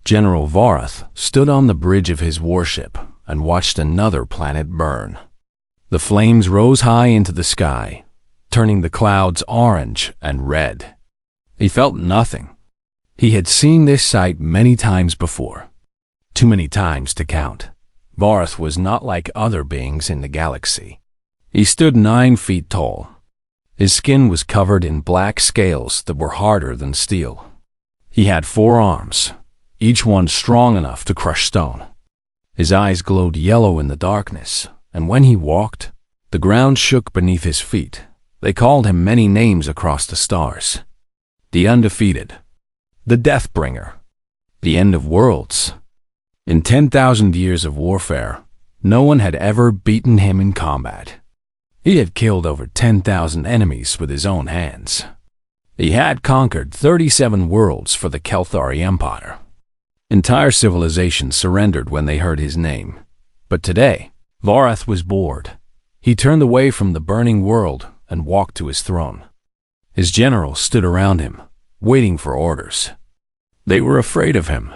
General Varath stood on the bridge of his warship and watched another planet burn. The flames rose high into the sky, turning the clouds orange and red. He felt nothing. He had seen this sight many times before. Too many times to count. Varath was not like other beings in the galaxy. He stood 9 feet tall. His skin was covered in black scales that were harder than steel. He had 4 arms, each one strong enough to crush stone. His eyes glowed yellow in the darkness, and when he walked, the ground shook beneath his feet. They called him many names across the stars. The Undefeated, the Deathbringer, the End of Worlds. In 10,000 years of warfare, no one had ever beaten him in combat. He had killed over 10,000 enemies with his own hands. He had conquered 37 worlds for the Kelthari Empire. Entire civilizations surrendered when they heard his name. But today, Varath was bored. He turned away from the burning world and walked to his throne. His generals stood around him, waiting for orders. They were afraid of him.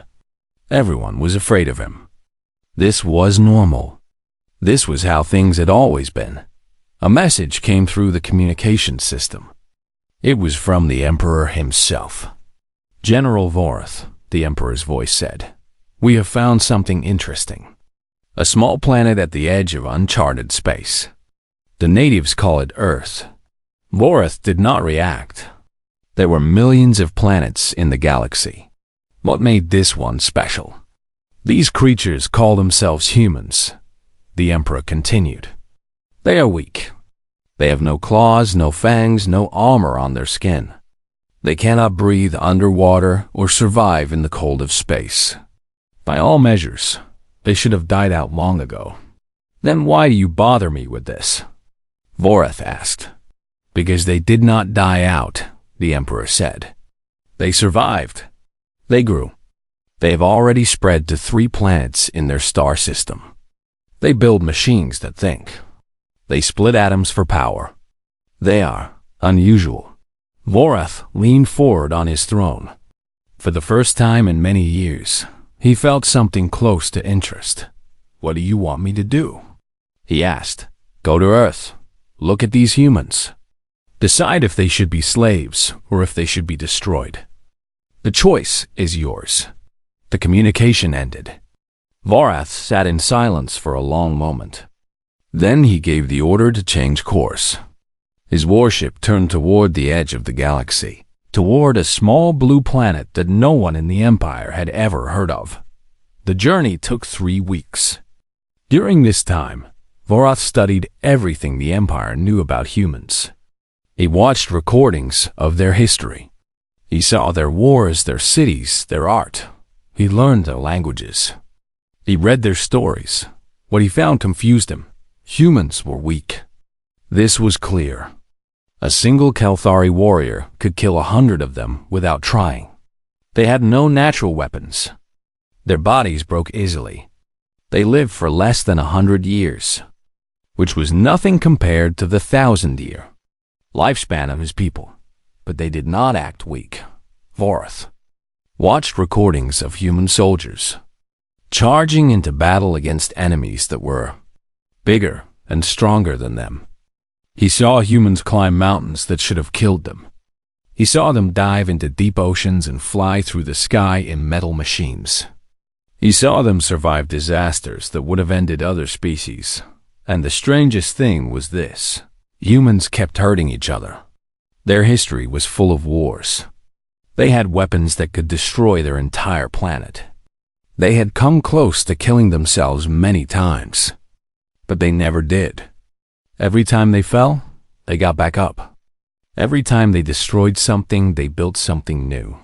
Everyone was afraid of him. This was normal. This was how things had always been. A message came through the communication system. It was from the Emperor himself. General Varath, the Emperor's voice said, "We have found something interesting. A small planet at the edge of uncharted space. The natives call it Earth." Varath did not react. There were millions of planets in the galaxy. What made this one special? "These creatures call themselves humans," the Emperor continued. "They are weak. They have no claws, no fangs, no armor on their skin. They cannot breathe underwater or survive in the cold of space. By all measures, they should have died out long ago." "Then why do you bother me with this?" Varath asked. "Because they did not die out," the Emperor said. "They survived. They grew. They have already spread to 3 planets in their star system. They build machines that think. They split atoms for power. They are unusual." Varath leaned forward on his throne. For the first time in many years, he felt something close to interest. "What do you want me to do?" he asked. "Go to Earth. Look at these humans. Decide if they should be slaves or if they should be destroyed. The choice is yours." The communication ended. Varath sat in silence for a long moment. Then he gave the order to change course. His warship turned toward the edge of the galaxy, toward a small blue planet that no one in the Empire had ever heard of. The journey took 3 weeks. During this time, Varath studied everything the Empire knew about humans. He watched recordings of their history. He saw their wars, their cities, their art. He learned their languages. He read their stories. What he found confused him. Humans were weak. This was clear. A single Kelthari warrior could kill 100 of them without trying. They had no natural weapons. Their bodies broke easily. They lived for less than 100 years, which was nothing compared to the 1,000-year lifespan of his people. But they did not act weak. Varath watched recordings of human soldiers charging into battle against enemies that were bigger and stronger than them. He saw humans climb mountains that should have killed them. He saw them dive into deep oceans and fly through the sky in metal machines. He saw them survive disasters that would have ended other species. And the strangest thing was this: humans kept hurting each other. Their history was full of wars. They had weapons that could destroy their entire planet. They had come close to killing themselves many times, but they never did. Every time they fell, they got back up. Every time they destroyed something, they built something new.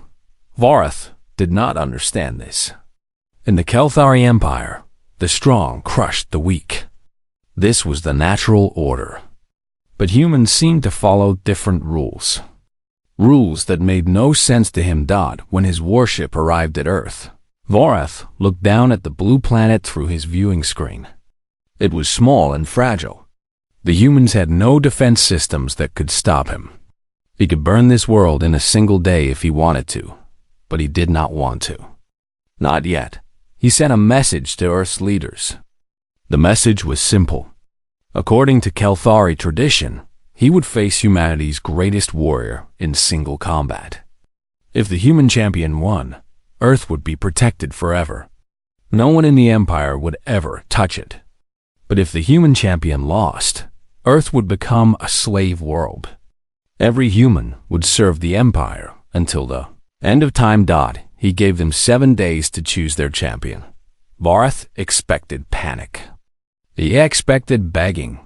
Varath did not understand this. In the Kelthari Empire, the strong crushed the weak. This was the natural order. But humans seemed to follow different rules. Rules that made no sense to him. When his warship arrived at Earth, Varath looked down at the blue planet through his viewing screen. It was small and fragile. The humans had no defense systems that could stop him. He could burn this world in a single day if he wanted to, but he did not want to. Not yet. He sent a message to Earth's leaders. The message was simple. According to Kelthari tradition, he would face humanity's greatest warrior in single combat. If the human champion won, Earth would be protected forever. No one in the Empire would ever touch it. But if the human champion lost, Earth would become a slave world. Every human would serve the Empire until the end of time. He gave them 7 days to choose their champion. Vorath expected panic. He expected begging.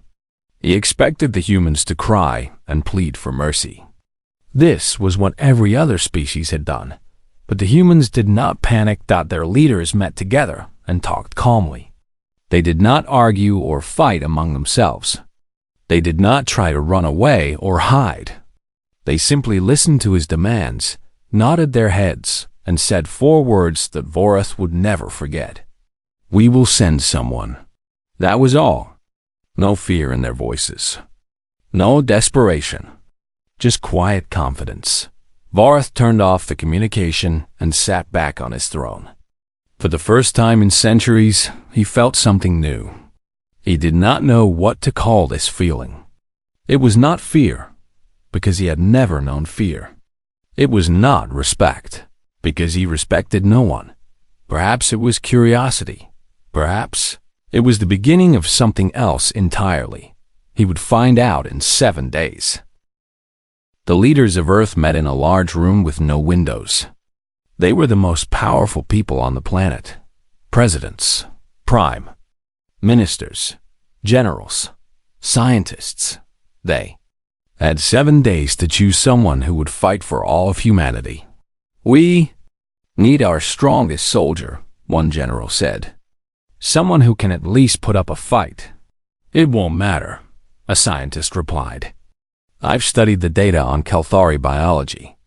He expected the humans to cry and plead for mercy. This was what every other species had done. But the humans did not panic. Their leaders met together and talked calmly. They did not argue or fight among themselves. They did not try to run away or hide. They simply listened to his demands, nodded their heads, and said 4 words that Vorath would never forget. "We will send someone." That was all. No fear in their voices. No desperation. Just quiet confidence. Vorath turned off the communication and sat back on his throne. For the first time in centuries, he felt something new. He did not know what to call this feeling. It was not fear, because he had never known fear. It was not respect, because he respected no one. Perhaps it was curiosity. Perhaps it was the beginning of something else entirely. He would find out in 7 days. The leaders of Earth met in a large room with no windows. They were the most powerful people on the planet. Presidents, prime, ministers, generals, scientists. They had 7 days to choose someone who would fight for all of humanity. "We need our strongest soldier," one general said. "Someone who can at least put up a fight." "It won't matter," a scientist replied. "I've studied the data on Kelthari biology.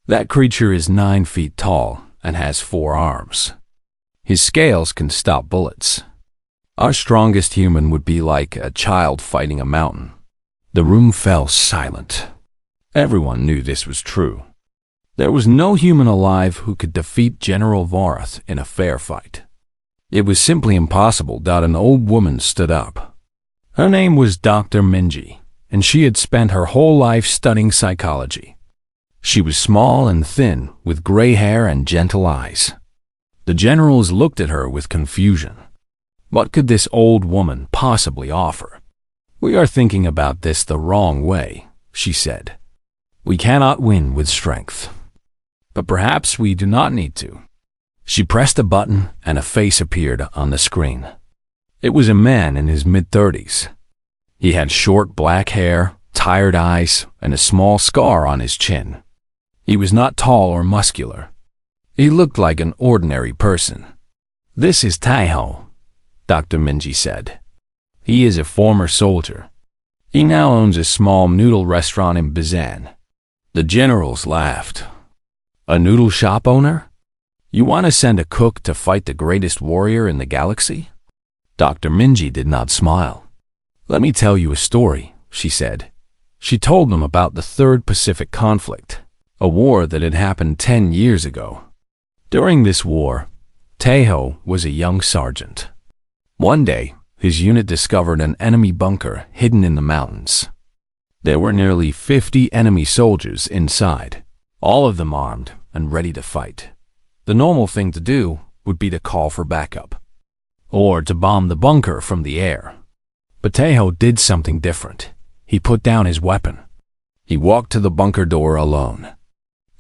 That creature is 9 feet tall and has 4 arms. His scales can stop bullets. Our strongest human would be like a child fighting a mountain." The room fell silent. Everyone knew this was true. There was no human alive who could defeat General Vorath in a fair fight. It was simply impossible. An old woman stood up. Her name was Dr. Minji, and she had spent her whole life studying psychology. She was small and thin, with gray hair and gentle eyes. The generals looked at her with confusion. What could this old woman possibly offer? "We are thinking about this the wrong way," she said. "We cannot win with strength. But perhaps we do not need to." She pressed a button and a face appeared on the screen. It was a man in his mid-30s. He had short black hair, tired eyes, and a small scar on his chin. He was not tall or muscular. He looked like an ordinary person. "This is Taiho," Dr. Minji said. "He is a former soldier. He now owns a small noodle restaurant in Bazan." The generals laughed. "A noodle shop owner? You want to send a cook to fight the greatest warrior in the galaxy?" Dr. Minji did not smile. "Let me tell you a story," she said. She told them about the Third Pacific Conflict, a war that had happened 10 years ago. During this war, Taiho was a young sergeant. One day, his unit discovered an enemy bunker hidden in the mountains. There were nearly 50 enemy soldiers inside, all of them armed and ready to fight. The normal thing to do would be to call for backup, or to bomb the bunker from the air. But Taiho did something different. He put down his weapon. He walked to the bunker door alone,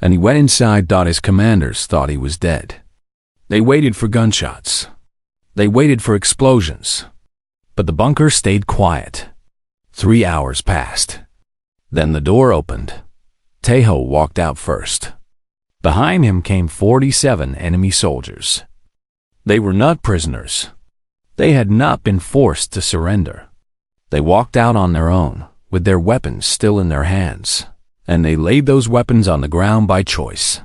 and he went inside. His commanders thought he was dead. They waited for gunshots. They waited for explosions. But the bunker stayed quiet. 3 hours passed. Then the door opened. Taiho walked out first. Behind him came 47 enemy soldiers. They were not prisoners. They had not been forced to surrender. They walked out on their own, with their weapons still in their hands, and they laid those weapons on the ground by choice.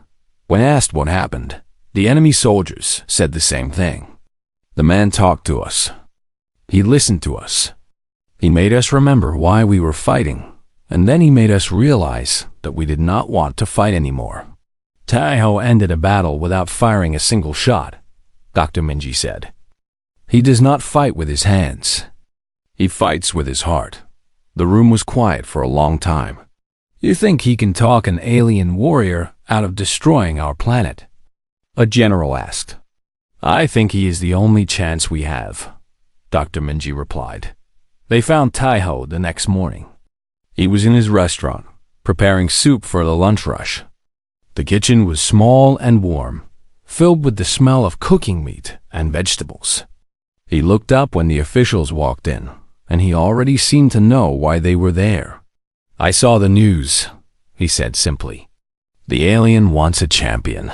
When asked what happened, the enemy soldiers said the same thing. "The man talked to us. He listened to us. He made us remember why we were fighting, and then he made us realize that we did not want to fight anymore." Taiho ended a battle without firing a single shot, Dr. Minji said. He does not fight with his hands. He fights with his heart. The room was quiet for a long time. You think he can talk an alien warrior out of destroying our planet? A general asked. I think he is the only chance we have, Dr. Minji replied. They found Taiho the next morning. He was in his restaurant, preparing soup for the lunch rush. The kitchen was small and warm, filled with the smell of cooking meat and vegetables. He looked up when the officials walked in, and he already seemed to know why they were there. I saw the news, he said simply. The alien wants a champion.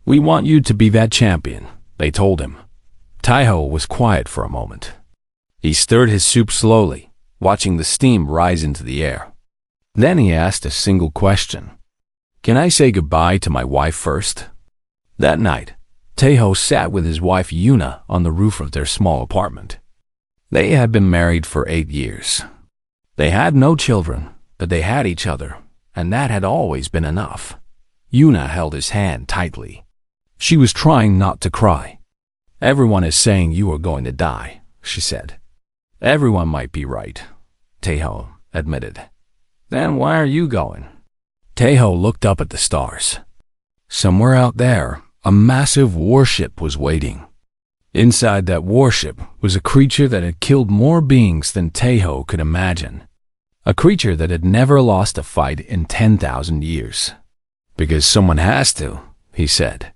We want you to be that champion, they told him. Taiho was quiet for a moment. He stirred his soup slowly, watching the steam rise into the air. Then he asked a single question. Can I say goodbye to my wife first? That night, Taiho sat with his wife Yuna on the roof of their small apartment. They had been married for 8 years. They had no children, but they had each other, and that had always been enough. Yuna held his hand tightly. She was trying not to cry. Everyone is saying you are going to die, she said. Everyone might be right, Taiho admitted. Then why are you going? Taiho looked up at the stars. Somewhere out there, a massive warship was waiting. Inside that warship was a creature that had killed more beings than Taiho could imagine. A creature that had never lost a fight in 10,000 years. Because someone has to, he said.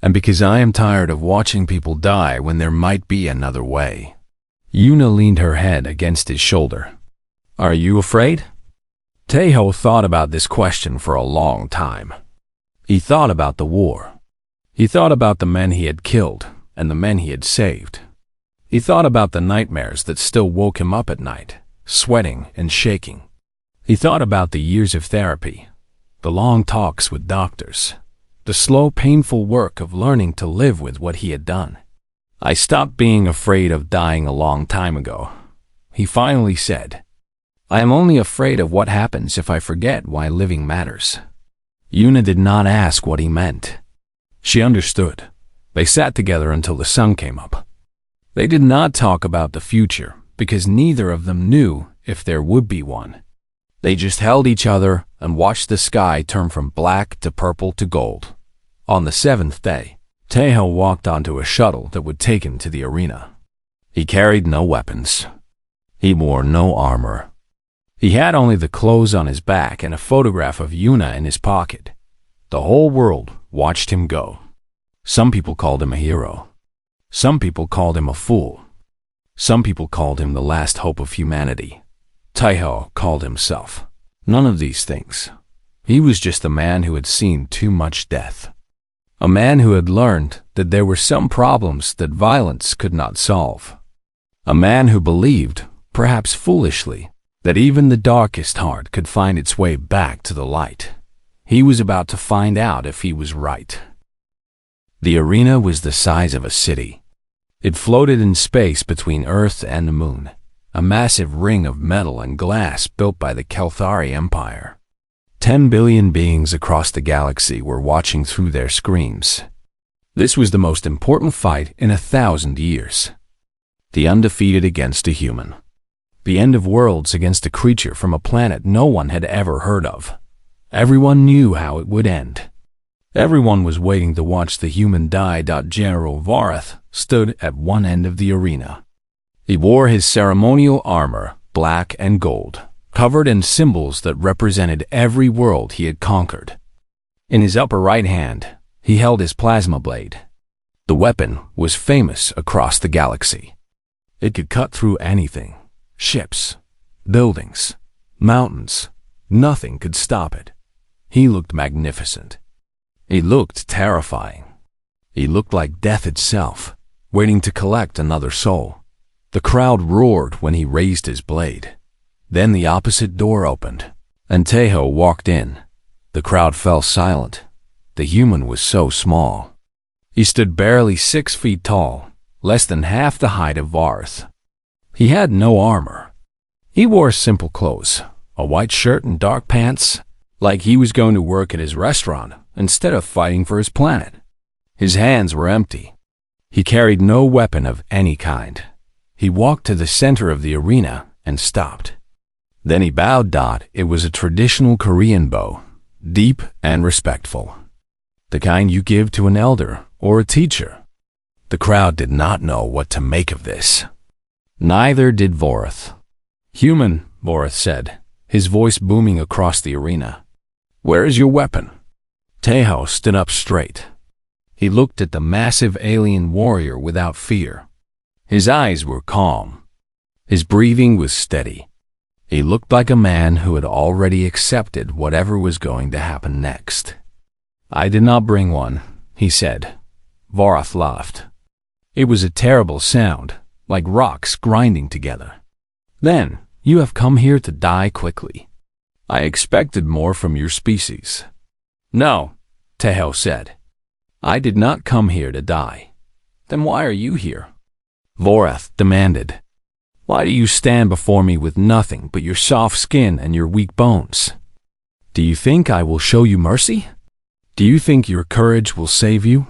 And because I am tired of watching people die when there might be another way. Yuna leaned her head against his shoulder. Are you afraid? Taiho thought about this question for a long time. He thought about the war. He thought about the men he had killed and the men he had saved. He thought about the nightmares that still woke him up at night, sweating and shaking. He thought about the years of therapy, the long talks with doctors, the slow, painful work of learning to live with what he had done. I stopped being afraid of dying a long time ago, he finally said. I am only afraid of what happens if I forget why living matters. Yuna did not ask what he meant. She understood. They sat together until the sun came up. They did not talk about the future because neither of them knew if there would be one. They just held each other and watched the sky turn from black to purple to gold. On the 7th day, Taiho walked onto a shuttle that would take him to the arena. He carried no weapons. He wore no armor. He had only the clothes on his back and a photograph of Yuna in his pocket. The whole world watched him go. Some people called him a hero. Some people called him a fool. Some people called him the last hope of humanity. Taiho called himself none of these things. He was just a man who had seen too much death. A man who had learned that there were some problems that violence could not solve. A man who believed, perhaps foolishly, that even the darkest heart could find its way back to the light. He was about to find out if he was right. The arena was the size of a city. It floated in space between Earth and the moon, a massive ring of metal and glass built by the Kelthari Empire. 10 billion beings across the galaxy were watching through their screens. This was the most important fight in 1,000 years. The undefeated against a human. The end of worlds against a creature from a planet no one had ever heard of. Everyone knew how it would end. Everyone was waiting to watch the human die. General Varath stood at one end of the arena. He wore his ceremonial armor, black and gold, covered in symbols that represented every world he had conquered. In his upper right hand, he held his plasma blade. The weapon was famous across the galaxy. It could cut through anything. Ships, buildings, mountains. Nothing could stop it. He looked magnificent. He looked terrifying. He looked like death itself, waiting to collect another soul. The crowd roared when he raised his blade. Then the opposite door opened, and Taiho walked in. The crowd fell silent. The human was so small. He stood barely 6 feet tall, less than half the height of Varath. He had no armor. He wore simple clothes, a white shirt and dark pants, like he was going to work at his restaurant instead of fighting for his planet. His hands were empty. He carried no weapon of any kind. He walked to the center of the arena and stopped. Then he bowed. It was a traditional Korean bow, deep and respectful. The kind you give to an elder or a teacher. The crowd did not know what to make of this. Neither did Vorath. "Human," Vorath said, his voice booming across the arena. "Where is your weapon?" Taeho stood up straight. He looked at the massive alien warrior without fear. His eyes were calm. His breathing was steady. He looked like a man who had already accepted whatever was going to happen next. "I did not bring one," he said. Vorath laughed. It was a terrible sound, like rocks grinding together. "Then, you have come here to die quickly. I expected more from your species." "No," Taeho said. "I did not come here to die." "Then why are you here?" Vorath demanded. "Why do you stand before me with nothing but your soft skin and your weak bones? Do you think I will show you mercy? Do you think your courage will save you?"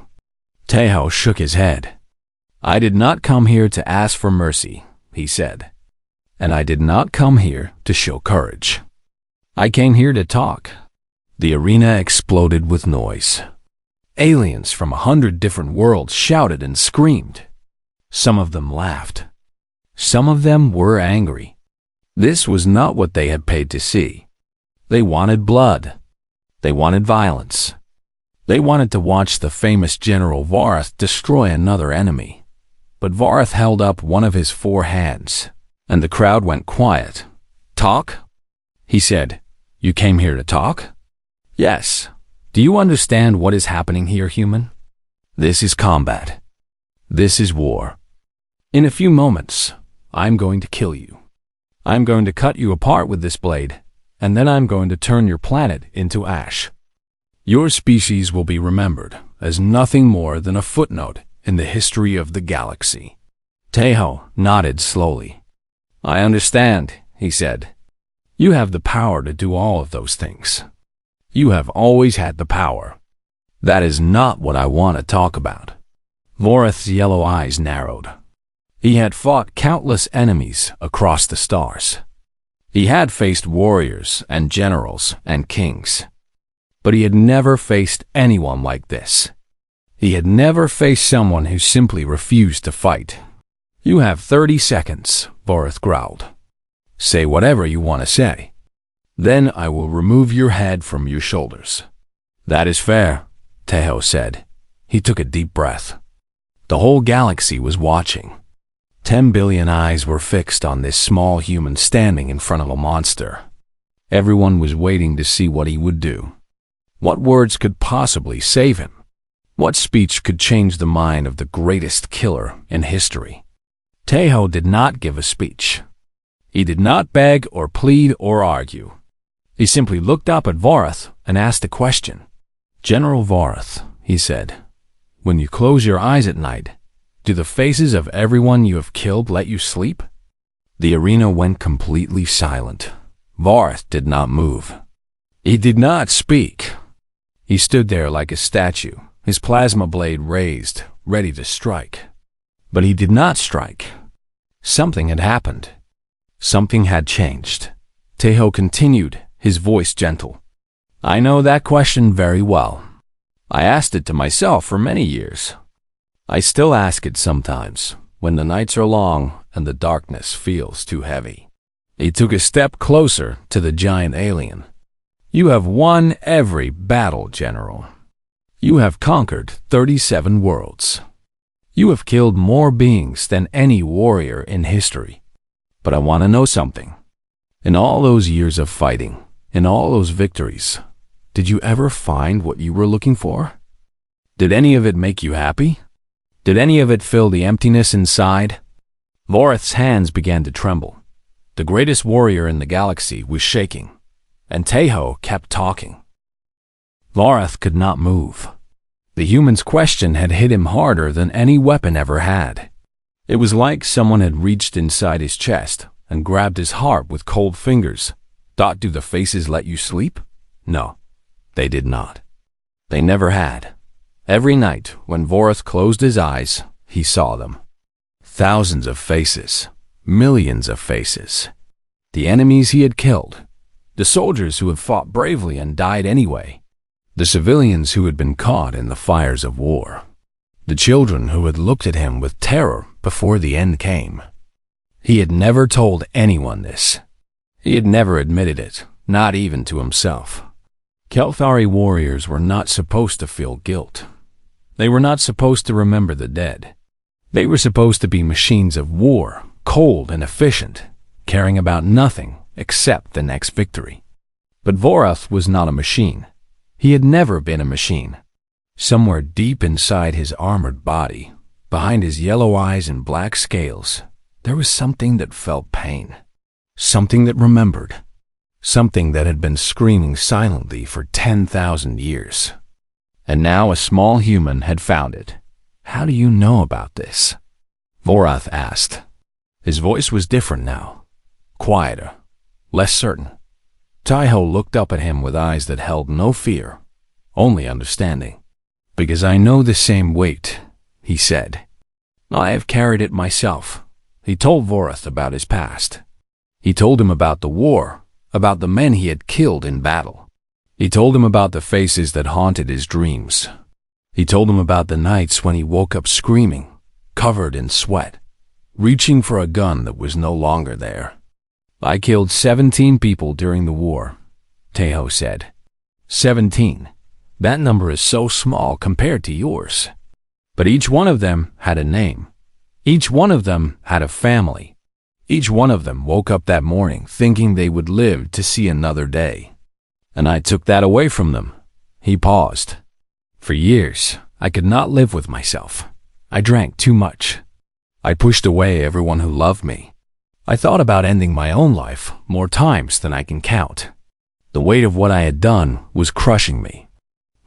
Taeho shook his head. "I did not come here to ask for mercy," he said. "And I did not come here to show courage. I came here to talk." The arena exploded with noise. Aliens from 100 different worlds shouted and screamed. Some of them laughed. Some of them were angry. This was not what they had paid to see. They wanted blood. They wanted violence. They wanted to watch the famous General Vorath destroy another enemy. But Vorath held up one of his 4 hands, and the crowd went quiet. "Talk?" he said. "You came here to talk?" "Yes. Do you understand what is happening here, human? This is combat. This is war. In a few moments, I'm going to kill you. I'm going to cut you apart with this blade, and then I'm going to turn your planet into ash. Your species will be remembered as nothing more than a footnote in the history of the galaxy." Taeho nodded slowly. "I understand," he said. "You have the power to do all of those things. You have always had the power. That is not what I want to talk about." Vorath's yellow eyes narrowed. He had fought countless enemies across the stars. He had faced warriors and generals and kings. But he had never faced anyone like this. He had never faced someone who simply refused to fight. "You have 30 seconds, Vorath growled. "Say whatever you want to say. Then I will remove your head from your shoulders." "That is fair," Taeho said. He took a deep breath. The whole galaxy was watching. 10 billion eyes were fixed on this small human standing in front of a monster. Everyone was waiting to see what he would do. What words could possibly save him? What speech could change the mind of the greatest killer in history? Taeho did not give a speech. He did not beg or plead or argue. He simply looked up at Vorath and asked a question. "General Vorath," he said, "when you close your eyes at night, do the faces of everyone you have killed let you sleep?" The arena went completely silent. Vorath did not move. He did not speak. He stood there like a statue, his plasma blade raised, ready to strike. But he did not strike. Something had happened. Something had changed. Taeho continued, his voice gentle. "I know that question very well. I asked it to myself for many years. I still ask it sometimes, when the nights are long and the darkness feels too heavy." He took a step closer to the giant alien. "You have won every battle, General. You have conquered 37 worlds. You have killed more beings than any warrior in history. But I want to know something. In all those years of fighting, in all those victories, did you ever find what you were looking for? Did any of it make you happy? Did any of it fill the emptiness inside?" Vorath's hands began to tremble. The greatest warrior in the galaxy was shaking, and Taeho kept talking. Vorath could not move. The human's question had hit him harder than any weapon ever had. It was like someone had reached inside his chest and grabbed his heart with cold fingers. "Do the faces let you sleep?" No, they did not. They never had. Every night, when Vorath closed his eyes, he saw them. Thousands of faces, millions of faces. The enemies he had killed, the soldiers who had fought bravely and died anyway, the civilians who had been caught in the fires of war, the children who had looked at him with terror before the end came. He had never told anyone this. He had never admitted it, not even to himself. Kelthari warriors were not supposed to feel guilt. They were not supposed to remember the dead. They were supposed to be machines of war, cold and efficient, caring about nothing except the next victory. But Vorath was not a machine. He had never been a machine. Somewhere deep inside his armored body, behind his yellow eyes and black scales, there was something that felt pain. Something that remembered. Something that had been screaming silently for 10,000 years. And now a small human had found it. How do you know about this? Vorath asked. His voice was different now. Quieter. Less certain. Taiho looked up at him with eyes that held no fear, only understanding. Because I know the same weight, he said. I have carried it myself. He told Vorath about his past. He told him about the war, about the men he had killed in battle. He told him about the faces that haunted his dreams. He told him about the nights when he woke up screaming, covered in sweat, reaching for a gun that was no longer there. I killed 17 people during the war, Taiho said. 17. That number is so small compared to yours. But each one of them had a name. Each one of them had a family. Each one of them woke up that morning thinking they would live to see another day. And I took that away from them. He paused. For years, I could not live with myself. I drank too much. I pushed away everyone who loved me. I thought about ending my own life more times than I can count. The weight of what I had done was crushing me.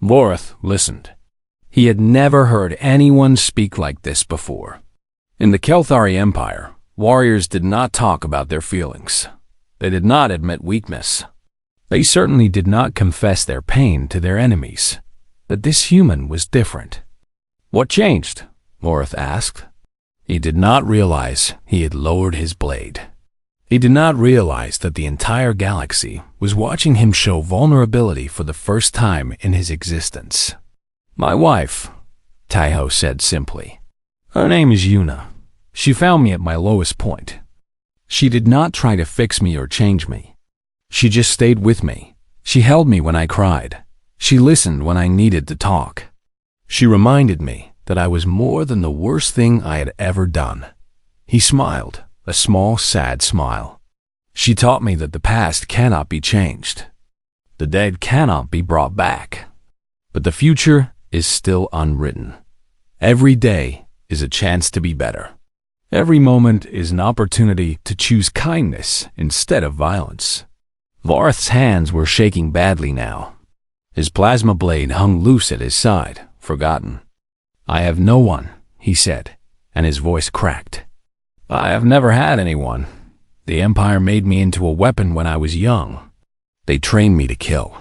Vorath listened. He had never heard anyone speak like this before. In the Kelthari Empire, warriors did not talk about their feelings. They did not admit weakness. They certainly did not confess their pain to their enemies. But this human was different. What changed? Vorath asked. He did not realize he had lowered his blade. He did not realize that the entire galaxy was watching him show vulnerability for the first time in his existence. My wife, Taiho said simply. Her name is Yuna. She found me at my lowest point. She did not try to fix me or change me. She just stayed with me. She held me when I cried. She listened when I needed to talk. She reminded me that I was more than the worst thing I had ever done. He smiled, a small, sad smile. She taught me that the past cannot be changed. The dead cannot be brought back. But the future is still unwritten. Every day is a chance to be better. Every moment is an opportunity to choose kindness instead of violence. Vorath's hands were shaking badly now. His plasma blade hung loose at his side, forgotten. I have no one, he said, and his voice cracked. I have never had anyone. The Empire made me into a weapon when I was young. They trained me to kill.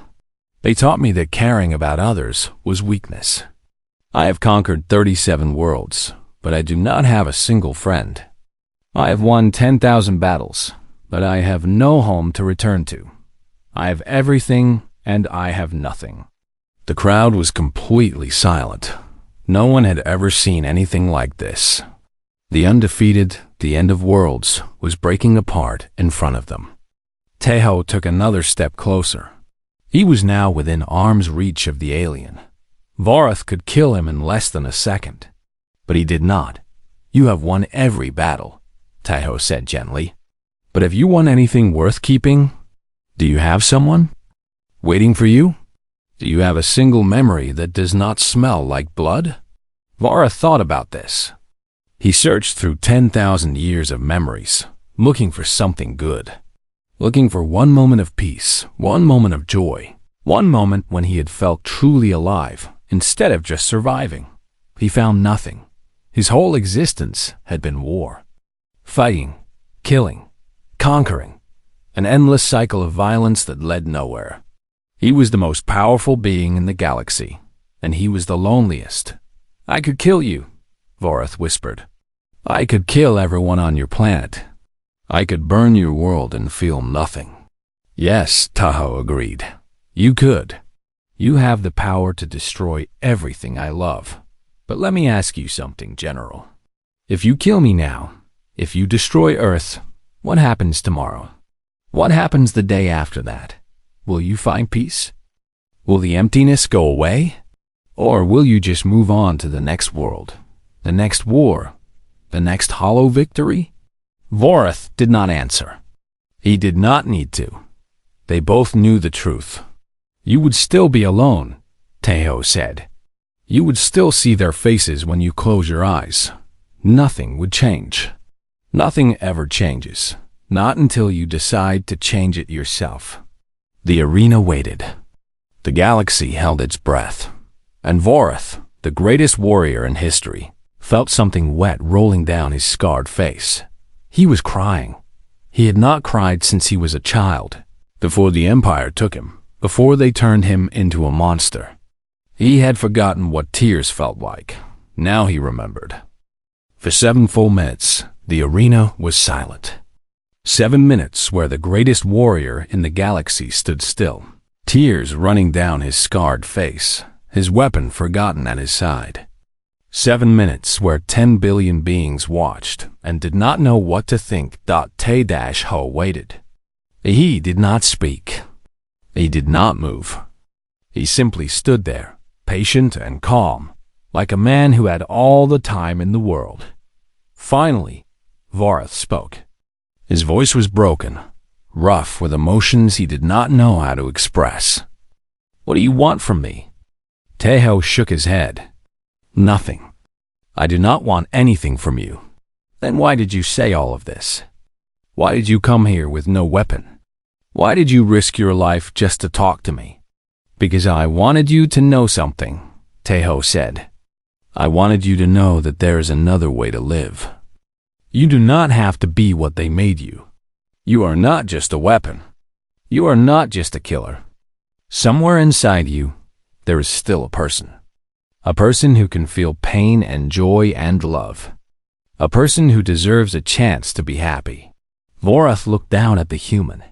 They taught me that caring about others was weakness. I have conquered 37 worlds, but I do not have a single friend. I have won 10,000 battles, but I have no home to return to. I have everything, and I have nothing. The crowd was completely silent. No one had ever seen anything like this. The undefeated, the end of worlds, was breaking apart in front of them. Taiho took another step closer. He was now within arm's reach of the alien. Vorath could kill him in less than a second. But he did not. You have won every battle, Taiho said gently. But have you won anything worth keeping? Do you have someone waiting for you? Do you have a single memory that does not smell like blood? Vorath thought about this. He searched through 10,000 years of memories, looking for something good. Looking for one moment of peace, one moment of joy, one moment when he had felt truly alive instead of just surviving. He found nothing. His whole existence had been war. Fighting, killing, conquering, an endless cycle of violence that led nowhere. He was the most powerful being in the galaxy, and he was the loneliest. I could kill you, Vorath whispered. I could kill everyone on your planet. I could burn your world and feel nothing. Yes, Tahoe agreed. You could. You have the power to destroy everything I love. But let me ask you something, General. If you kill me now, if you destroy Earth, what happens tomorrow? What happens the day after that? Will you find peace? Will the emptiness go away? Or will you just move on to the next world, the next war, the next hollow victory? Vorath did not answer. He did not need to. They both knew the truth. You would still be alone, Tahoe said. You would still see their faces when you close your eyes. Nothing would change. Nothing ever changes, not until you decide to change it yourself. The arena waited. The galaxy held its breath. And Vorath, the greatest warrior in history, felt something wet rolling down his scarred face. He was crying. He had not cried since he was a child, before the Empire took him, before they turned him into a monster. He had forgotten what tears felt like. Now he remembered. For 7 full minutes, the arena was silent. 7 minutes where the greatest warrior in the galaxy stood still, tears running down his scarred face, his weapon forgotten at his side. 7 minutes where 10 billion beings watched and did not know what to think. Tahoe waited. He did not speak. He did not move. He simply stood there, patient and calm, like a man who had all the time in the world. Finally, Vorath spoke. His voice was broken, rough with emotions he did not know how to express. What do you want from me? Tahoe shook his head. Nothing. I do not want anything from you. Then why did you say all of this? Why did you come here with no weapon? Why did you risk your life just to talk to me? Because I wanted you to know something, Tahoe said. I wanted you to know that there is another way to live. You do not have to be what they made you. You are not just a weapon. You are not just a killer. Somewhere inside you, there is still a person. A person who can feel pain and joy and love. A person who deserves a chance to be happy. Vorath looked down at the human.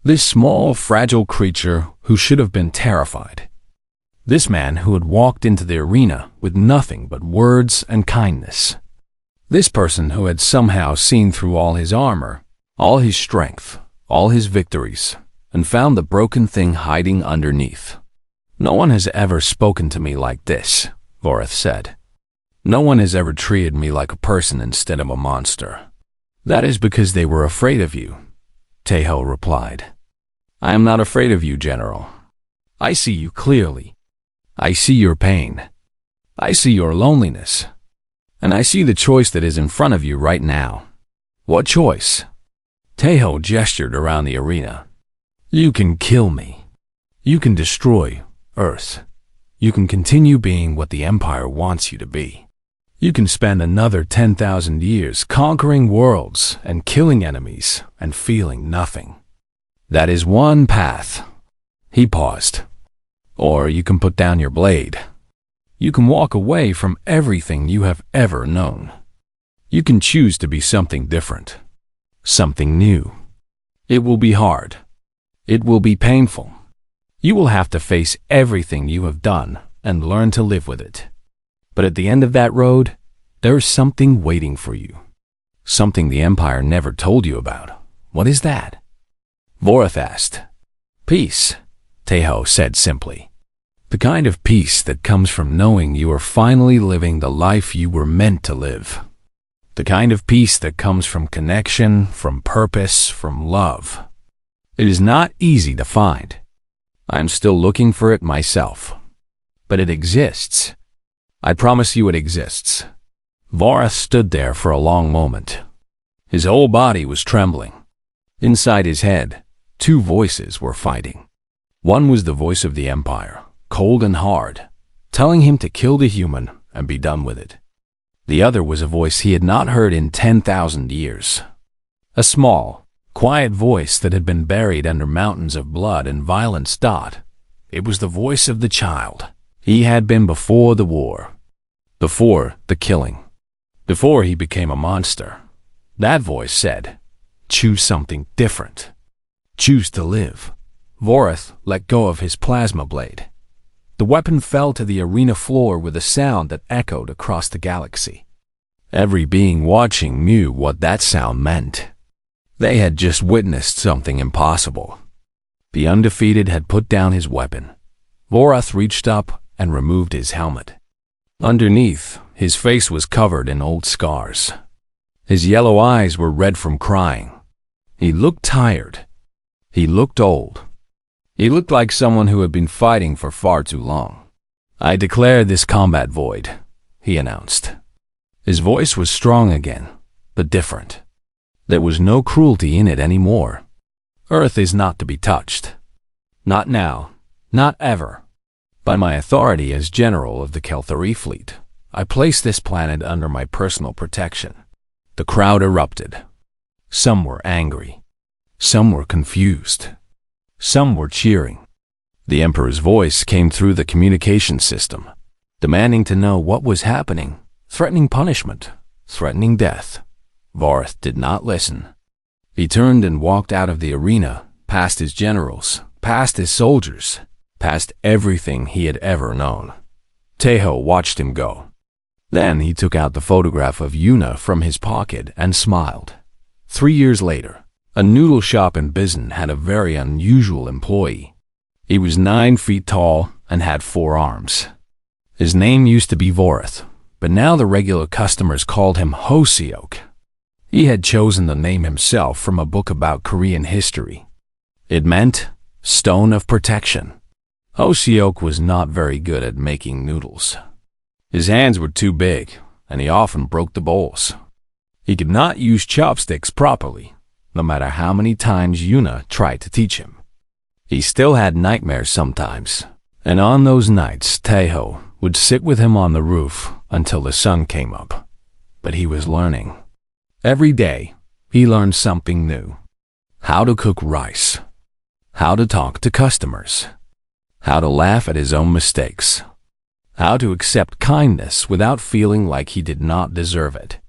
This small, fragile creature who should have been terrified. This man who had walked into the arena with nothing but words and kindness. This person who had somehow seen through all his armor, all his strength, all his victories, and found the broken thing hiding underneath. No one has ever spoken to me like this, Vorath said. No one has ever treated me like a person instead of a monster. That is because they were afraid of you, Tahoe replied. I am not afraid of you, General. I see you clearly. I see your pain. I see your loneliness. And I see the choice that is in front of you right now. What choice? Tahoe gestured around the arena. You can kill me. You can destroy Earth. You can continue being what the Empire wants you to be. You can spend another 10,000 years conquering worlds and killing enemies and feeling nothing. That is one path. He paused. Or you can put down your blade. You can walk away from everything you have ever known. You can choose to be something different, something new. It will be hard. It will be painful. You will have to face everything you have done and learn to live with it. But at the end of that road, there is something waiting for you. Something the Empire never told you about. What is that? Vorath asked. Peace, Tahoe said simply. The kind of peace that comes from knowing you are finally living the life you were meant to live. The kind of peace that comes from connection, from purpose, from love. It is not easy to find. I am still looking for it myself. But it exists. I promise you it exists. Vorath stood there for a long moment. His whole body was trembling. Inside his head, 2 voices were fighting. One was the voice of the Empire, cold and hard, telling him to kill the human and be done with it. The other was a voice he had not heard in 10,000 years. A small, quiet voice that had been buried under mountains of blood and violence. It was the voice of the child. He had been before the war, before the killing, before he became a monster. That voice said, "Choose something different. Choose to live." Vorith let go of his plasma blade. The weapon fell to the arena floor with a sound that echoed across the galaxy. Every being watching knew what that sound meant. They had just witnessed something impossible. The undefeated had put down his weapon. Vorith reached up and removed his helmet. Underneath, his face was covered in old scars. His yellow eyes were red from crying. He looked tired. He looked old. He looked like someone who had been fighting for far too long. "I declare this combat void," he announced. His voice was strong again, but different. There was no cruelty in it anymore. Earth is not to be touched. Not now, not ever. By my authority as General of the Kelthari Fleet, I place this planet under my personal protection. The crowd erupted. Some were angry. Some were confused. Some were cheering. The Emperor's voice came through the communication system, demanding to know what was happening, threatening punishment, threatening death. Vorith did not listen. He turned and walked out of the arena, past his generals, past his soldiers, past everything he had ever known. Teho watched him go. Then he took out the photograph of Yuna from his pocket and smiled. 3 years later, a noodle shop in Bizen had a very unusual employee. He was 9 feet tall and had 4 arms. His name used to be Vorith, but now the regular customers called him Hosiok. He had chosen the name himself from a book about Korean history. It meant Stone of Protection. Hosiok was not very good at making noodles. His hands were too big, and he often broke the bowls. He could not use chopsticks properly, no matter how many times Yuna tried to teach him. He still had nightmares sometimes, and on those nights Teho would sit with him on the roof until the sun came up. But he was learning. Every day, he learned something new. How to cook rice. How to talk to customers. How to laugh at his own mistakes. How to accept kindness without feeling like he did not deserve it.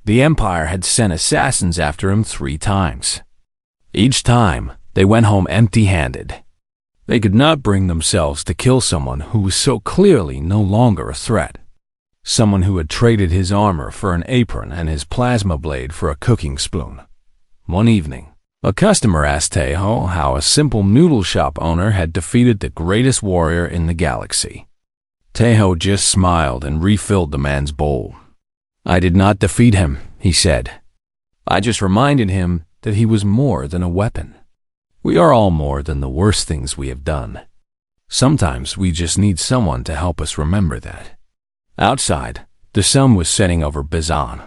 The Empire had sent assassins after him 3 times. Each time, they went home empty-handed. They could not bring themselves to kill someone who was so clearly no longer a threat. Someone who had traded his armor for an apron and his plasma blade for a cooking spoon. One evening, a customer asked Teho how a simple noodle shop owner had defeated the greatest warrior in the galaxy. Teho just smiled and refilled the man's bowl. "I did not defeat him," he said. "I just reminded him that he was more than a weapon. We are all more than the worst things we have done. Sometimes we just need someone to help us remember that." Outside, the sun was setting over Bizen.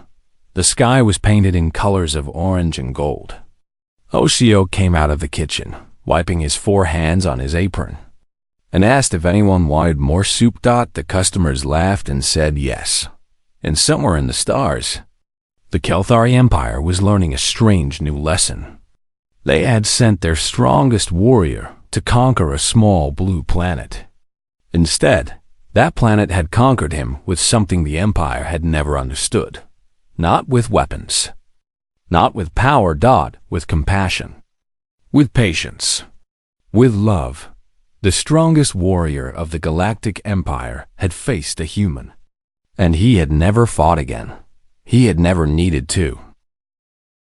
The sky was painted in colors of orange and gold. Hosiok came out of the kitchen, wiping his 4 hands on his apron, and asked if anyone wanted more soup. The customers laughed and said yes. And somewhere in the stars, the Kelthari Empire was learning a strange new lesson. They had sent their strongest warrior to conquer a small blue planet. Instead, that planet had conquered him with something the Empire had never understood. Not with weapons. Not with power. With compassion. With patience. With love. The strongest warrior of the Galactic Empire had faced a human. And he had never fought again. He had never needed to.